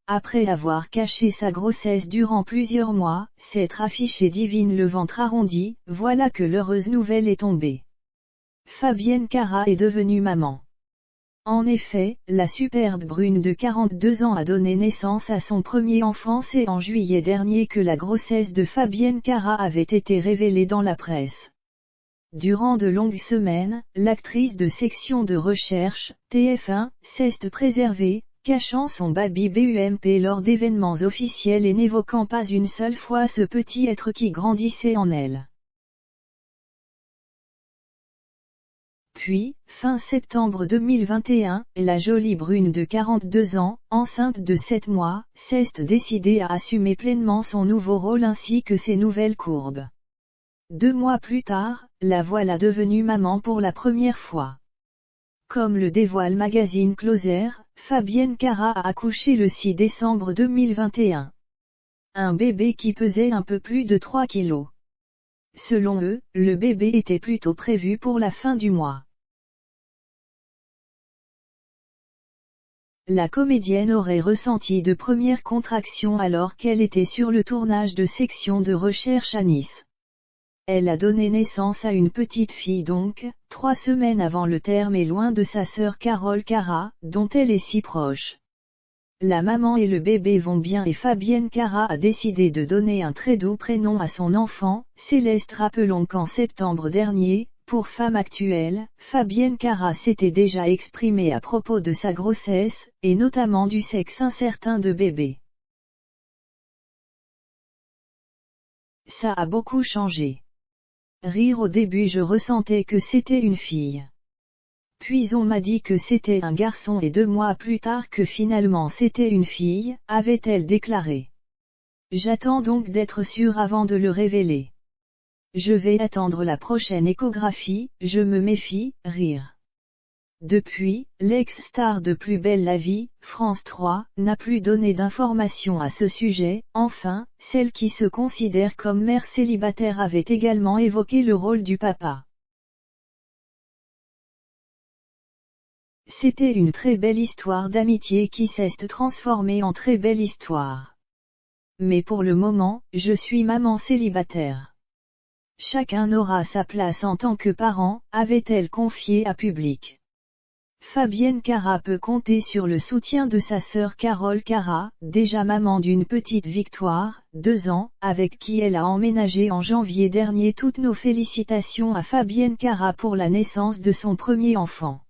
Après avoir caché sa grossesse durant plusieurs mois, s'être affichée divine le ventre arrondi, voilà que l'heureuse nouvelle est tombée. Fabienne Cara est devenue maman. En effet, la superbe brune de 42 ans a donné naissance à son premier enfant. C'est en juillet dernier que la grossesse de Fabienne Cara avait été révélée dans la presse. Durant de longues semaines, l'actrice de section de recherche, TF1, s'est préservée, cachant son baby bump lors d'événements officiels et n'évoquant pas une seule fois ce petit être qui grandissait en elle. Puis, fin septembre 2021, la jolie brune de 42 ans, enceinte de 7 mois, s'est décidée à assumer pleinement son nouveau rôle ainsi que ses nouvelles courbes. 2 mois plus tard, la voilà devenue maman pour la première fois. Comme le dévoile magazine Closer, Fabienne Cara a accouché le 6 décembre 2021. Un bébé qui pesait un peu plus de 3 kilos. Selon eux, le bébé était plutôt prévu pour la fin du mois. La comédienne aurait ressenti de premières contractions alors qu'elle était sur le tournage de section de recherche à Nice. Elle a donné naissance à une petite fille donc, 3 semaines avant le terme et loin de sa sœur Carole Cara, dont elle est si proche. La maman et le bébé vont bien et Fabienne Cara a décidé de donner un très doux prénom à son enfant, Céleste. Rappelons qu'en septembre dernier, pour Femme Actuelle, Fabienne Cara s'était déjà exprimée à propos de sa grossesse, et notamment du sexe incertain de bébé. Ça a beaucoup changé. Rire au début je ressentais que c'était une fille. Puis on m'a dit que c'était un garçon et 2 mois plus tard que finalement c'était une fille, avait-elle déclaré. J'attends donc d'être sûre avant de le révéler. Je vais attendre la prochaine échographie, je me méfie, rire. Depuis, l'ex-star de Plus belle la vie, France 3, n'a plus donné d'informations à ce sujet. Enfin, celle qui se considère comme mère célibataire avait également évoqué le rôle du papa. C'était une très belle histoire d'amitié qui s'est transformée en très belle histoire. Mais pour le moment, je suis maman célibataire. Chacun aura sa place en tant que parent, avait-elle confié à Public. Fabienne Cara peut compter sur le soutien de sa sœur Carole Cara, déjà maman d'une petite Victoire, 2 ans, avec qui elle a emménagé en janvier dernier. Toutes nos félicitations à Fabienne Cara pour la naissance de son premier enfant.